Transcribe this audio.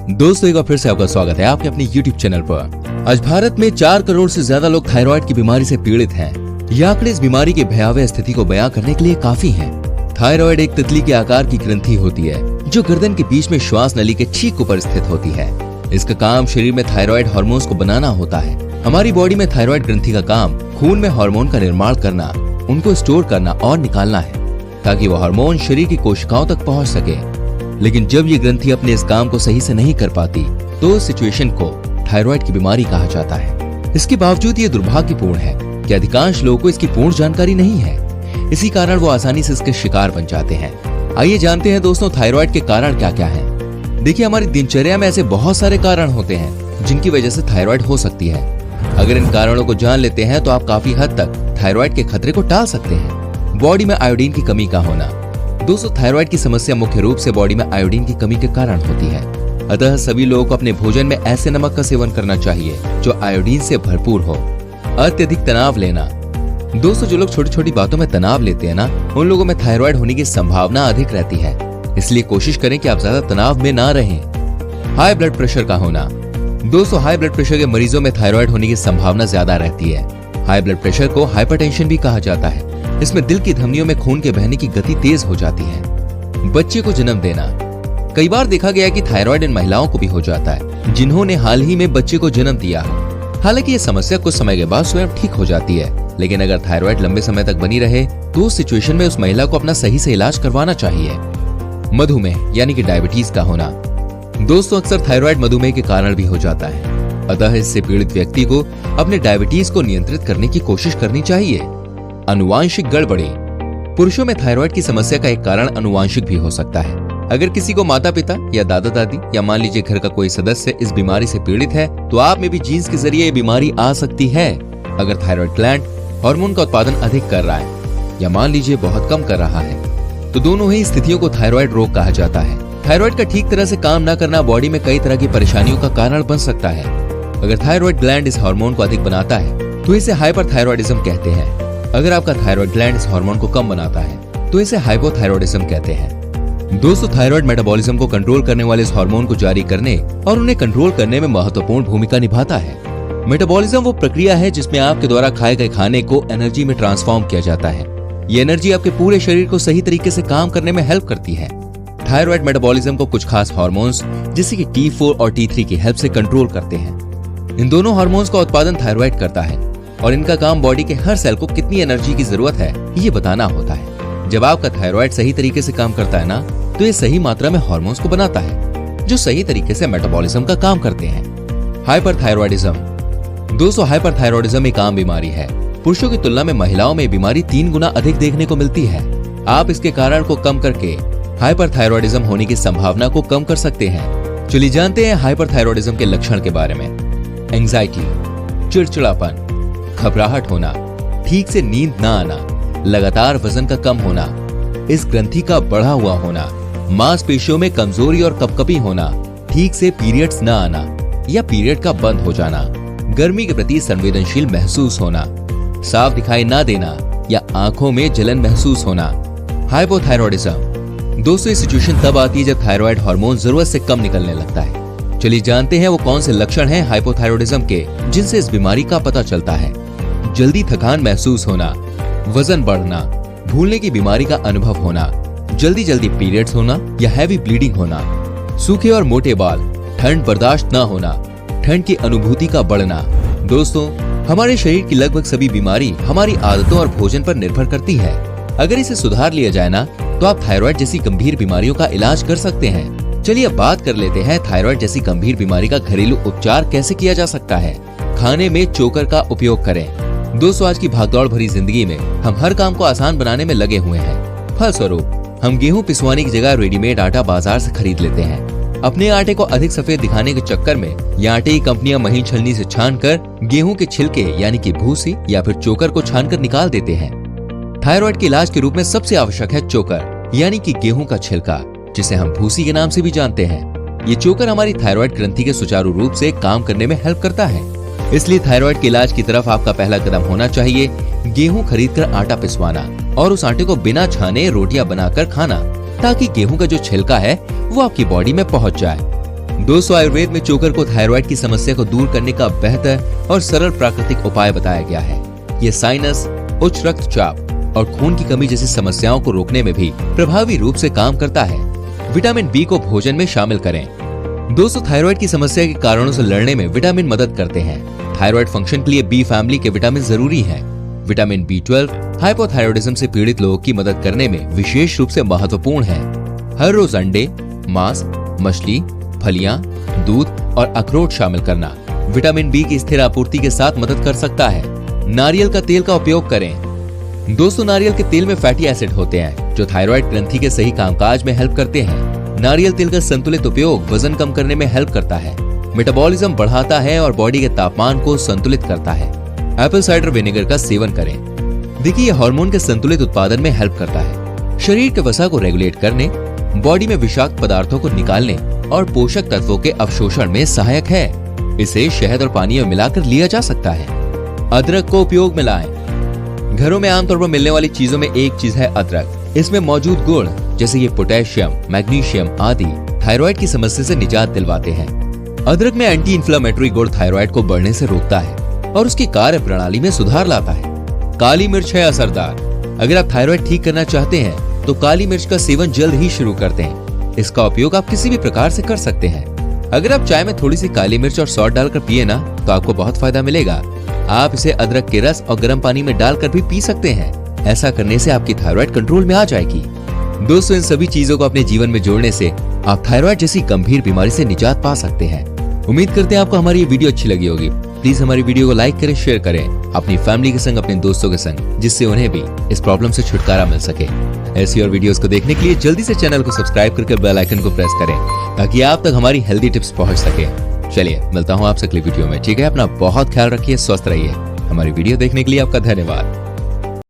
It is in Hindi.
दोस्तों एक बार फिर से आपका स्वागत है आपके अपने YouTube चैनल पर। आज भारत में 4 करोड़ से ज्यादा लोग थायराइड की बीमारी से पीड़ित हैं। ये आंकड़े इस बीमारी की भयावह स्थिति को बयां करने के लिए काफी हैं। थायराइड एक तितली के आकार की ग्रंथि होती है जो गर्दन के बीच में श्वास नली के ठीक ऊपर स्थित होती है। इसका काम शरीर में थायराइड हार्मोन्स को बनाना होता है। हमारी बॉडी में थायराइड ग्रंथि का काम खून में हार्मोन का निर्माण करना, उनको स्टोर करना और निकालना है ताकि वो हार्मोन शरीर की कोशिकाओं तक पहुंच सके। लेकिन जब ये ग्रंथि अपने इस काम को सही से नहीं कर पाती तो उस सिचुएशन को थायराइड की बीमारी कहा जाता है। इसके बावजूद ये दुर्भाग्यपूर्ण है कि अधिकांश लोगों को इसकी पूर्ण जानकारी नहीं है। इसी कारण वो आसानी से इसके शिकार बन जाते हैं। आइए जानते हैं दोस्तों थायराइड के कारण क्या क्या हैं। देखिए हमारी दिनचर्या में ऐसे बहुत सारे कारण होते हैं जिनकी वजह से थायराइड हो सकती है। अगर इन कारणों को जान लेते हैं तो आप काफी हद तक थायराइड के खतरे को टाल सकते हैं। बॉडी में आयोडीन की कमी का होना। दोस्तों थायराइड की समस्या मुख्य रूप से बॉडी में आयोडीन की कमी के कारण होती है। अतः सभी लोगों को अपने भोजन में ऐसे नमक का सेवन करना चाहिए जो आयोडीन से भरपूर हो। अत्यधिक तनाव लेना। दोस्तों जो लोग छोटी छोटी बातों में तनाव लेते हैं ना, उन लोगों में थायराइड होने की संभावना अधिक रहती है। इसलिए कोशिश करें कि आप ज्यादा तनाव में ना रहें। हाई ब्लड प्रेशर का होना। दोस्तों हाई ब्लड प्रेशर के मरीजों में थायराइड होने की संभावना ज्यादा रहती है। हाई ब्लड प्रेशर को हाइपरटेंशन भी कहा जाता है। इसमें दिल की धमनियों में खून के बहने की गति तेज हो जाती है। बच्चे को जन्म देना। कई बार देखा गया है कि थायराइड इन महिलाओं को भी हो जाता है जिन्होंने हाल ही में बच्चे को जन्म दिया हो। हालांकि ये समस्या कुछ समय के बाद स्वयं ठीक हो जाती है, लेकिन अगर थायराइड लंबे समय तक बनी रहे तो उस सिचुएशन में उस महिला को अपना सही से इलाज करवाना चाहिए। मधुमेह यानी कि डायबिटीज का होना। दोस्तों अक्सर थायराइड मधुमेह के कारण भी हो जाता है। अतः इससे पीड़ित व्यक्ति को अपने डायबिटीज को नियंत्रित करने की कोशिश करनी चाहिए। अनुवांशिक गड़बड़ी। पुरुषों में थायराइड की समस्या का एक कारण अनुवांशिक भी हो सकता है। अगर किसी को माता पिता या दादा दादी या मान लीजिए घर का कोई सदस्य इस बीमारी से पीड़ित है तो आप में भी जीन्स के जरिए ये बीमारी आ सकती है। अगर थायराइड ग्लैंड हार्मोन का उत्पादन अधिक कर रहा है या मान लीजिए बहुत कम कर रहा है तो दोनों ही स्थितियों को थायराइड रोग कहा जाता है। थायराइड का ठीक तरह से काम न करना बॉडी में कई तरह की परेशानियों का कारण बन सकता है। अगर थायराइड ग्लैंड इस हार्मोन को अधिक बनाता है तो इसे हाइपरथायरॉयडिज्म कहते हैं। अगर आपका थायराइड ग्लैंड इस हार्मोन को कम बनाता है तो इसे हाइपोथायरॉयडिज्म कहते हैं। दोस्तों थायराइड मेटाबॉलिज्म को कंट्रोल करने वाले इस हार्मोन को जारी करने और उन्हें कंट्रोल करने में महत्वपूर्ण भूमिका निभाता है। मेटाबॉलिज्म वो प्रक्रिया है जिसमें आपके द्वारा खाए गए खाने को एनर्जी में ट्रांसफॉर्म किया जाता है। ये एनर्जी आपके पूरे शरीर को सही तरीके से काम करने में हेल्प करती है। थायराइड मेटाबॉलिज्म को कुछ खास हार्मोन्स जैसे कि T4 और T3 की हेल्प से कंट्रोल करते हैं। इन दोनों हार्मोन्स का उत्पादन थायराइड करता है और इनका काम बॉडी के हर सेल को कितनी एनर्जी की जरूरत है ये बताना होता है। जब आपका थायराइड सही तरीके से काम करता है ना तो ये सही मात्रा में हार्मोन्स को बनाता है जो सही तरीके से मेटाबॉलिज्म का काम करते हैं। हाइपरथायरॉयडिज्म। दोस्तों हाइपरथायरॉयडिज्म एक आम बीमारी है। पुरुषों की तुलना में महिलाओं में बीमारी 3 गुना अधिक देखने को मिलती है। आप इसके कारण को कम करके हाइपरथायरॉयडिज्म होने की संभावना को कम कर सकते हैं। चलिए जानते हैं हाइपरथायरॉयडिज्म के लक्षण के बारे में। एंजाइटी, चिड़चिड़ापन, घबराहट होना, ठीक से नींद न आना, लगातार वजन का कम होना, इस ग्रंथि का बढ़ा हुआ होना, मांसपेशियों में कमजोरी और कपकपी होना, ठीक से पीरियड्स न आना या पीरियड का बंद हो जाना, गर्मी के प्रति संवेदनशील महसूस होना, साफ दिखाई न देना या आंखों में जलन महसूस होना। हाइपोथायरॉयडिज्म। दोस्तों ये सिचुएशन तब आती है जब थायराइड हार्मोन जरूरत से कम निकलने लगता है। चलिए जानते हैं वो कौन से लक्षण हैं हाइपोथायरॉयडिज्म के जिनसे इस बीमारी का पता चलता है। जल्दी थकान महसूस होना, वजन बढ़ना, भूलने की बीमारी का अनुभव होना, जल्दी जल्दी पीरियड्स होना या हैवी ब्लीडिंग होना, सूखे और मोटे बाल, ठंड बर्दाश्त न होना, ठंड की अनुभूति का बढ़ना। दोस्तों हमारे शरीर की लगभग सभी बीमारी हमारी आदतों और भोजन पर निर्भर करती है। अगर इसे सुधार लिया जाए ना तो आप थायराइड जैसी गंभीर बीमारियों का इलाज कर सकते हैं। चलिए अब बात कर लेते हैं थायराइड जैसी गंभीर बीमारी का घरेलू उपचार कैसे किया जा सकता है। खाने में चोकर का उपयोग करें। दोस्तों आज की भागदौड़ भरी जिंदगी में हम हर काम को आसान बनाने में लगे हुए हैं। फलस्वरूप हम गेहूं पिसवाने की जगह रेडीमेड आटा बाजार से खरीद लेते हैं। अपने आटे को अधिक सफेद दिखाने के चक्कर में ये आटे की कंपनियां महीन छलनी से छानकर गेहूं के छिलके यानी कि भूसी या फिर चोकर को छानकर निकाल देते हैं। थायराइड के इलाज के रूप में सबसे आवश्यक है चोकर यानी कि गेहूं का छिलका, जिसे हम भूसी के नाम से भी जानते हैं। ये चोकर हमारी थायराइड ग्रंथि के सुचारू रूप से काम करने में हेल्प करता है। इसलिए थायराइड के इलाज की तरफ आपका पहला कदम होना चाहिए गेहूं खरीदकर आटा पिसवाना और उस आटे को बिना छाने रोटियां बनाकर खाना, ताकि गेहूं का जो छिलका है वो आपकी बॉडी में पहुंच जाए। दोस्तों, आयुर्वेद में चोकर को थायराइड की समस्या को दूर करने का बेहतर और सरल प्राकृतिक उपाय बताया गया है। ये साइनस, उच्च रक्तचाप और खून की कमी जैसी समस्याओं को रोकने में भी प्रभावी रूप से काम करता है। विटामिन बी को भोजन में शामिल करें। दोस्तों, थायराइड की समस्या के कारणों से लड़ने में विटामिन मदद करते हैं। थायराइड फंक्शन के लिए बी फैमिली के विटामिन जरूरी हैं। विटामिन B12 हाइपोथायराइडिज्म से पीड़ित लोगों की मदद करने में विशेष रूप से महत्वपूर्ण है। हर रोज अंडे, मांस, मछली, फलियां, दूध और अखरोट शामिल करना विटामिन बी की स्थिर आपूर्ति के साथ मदद कर सकता है। नारियल का तेल का उपयोग करें। दोस्तों, नारियल के तेल में फैटी एसिड होते हैं जो थायराइड ग्रंथि के सही कामकाज में हेल्प करते हैं। नारियल तेल का संतुलित उपयोग वजन कम करने में हेल्प करता है, मेटाबॉलिज्म बढ़ाता है और बॉडी के तापमान को संतुलित करता है। एप्पल साइडर विनेगर का सेवन करें। देखिए, यह हार्मोन के संतुलित उत्पादन में हेल्प करता है, शरीर के वसा को रेगुलेट करने, बॉडी में विषाक्त पदार्थों को निकालने और पोषक तत्वों के अवशोषण में सहायक है। इसे शहद और पानी में मिलाकर लिया जा सकता है। अदरक को उपयोग में लाएं। घरों में आमतौर पर मिलने वाली चीजों में एक चीज है अदरक। इसमें मौजूद गुण जैसे ये पोटेशियम, मैग्नीशियम आदि थायराइड की समस्या से निजात दिलवाते हैं। अदरक में एंटी इंफ्लेमेटरी गुण थायराइड को बढ़ने से रोकता है और उसकी कार्य प्रणाली में सुधार लाता है। काली मिर्च है असरदार। अगर आप थायराइड ठीक करना चाहते हैं तो काली मिर्च का सेवन जल्द ही शुरू कर दें। इसका उपयोग आप किसी भी प्रकार से कर सकते हैं। अगर आप चाय में थोड़ी सी काली मिर्च और सॉल्ट डालकर पिए ना तो आपको बहुत फायदा मिलेगा। आप इसे अदरक के रस और गर्म पानी में डालकर भी पी सकते हैं। ऐसा करने से आपकी थायराइड कंट्रोल में आ जाएगी। दोस्तों, इन सभी चीजों को अपने जीवन में जोड़ने से आप थायराइड जैसी गंभीर बीमारी से निजात पा सकते हैं। उम्मीद करते हैं आपको हमारी ये वीडियो अच्छी लगी होगी। प्लीज हमारी वीडियो को लाइक करें, शेयर करें अपनी फैमिली के संग, अपने दोस्तों के संग, जिससे उन्हें भी इस प्रॉब्लम से छुटकारा मिल सके। ऐसी और वीडियोस को देखने के लिए जल्दी से चैनल को सब्सक्राइब करके बेल आइकन को प्रेस करें ताकि आप तक हमारी हेल्दी टिप्स पहुंच सके। चलिए, मिलता हूं आपसे अगली वीडियो में। ठीक है, अपना बहुत ख्याल रखिए, स्वस्थ रहिए। हमारी वीडियो देखने के लिए आपका धन्यवाद।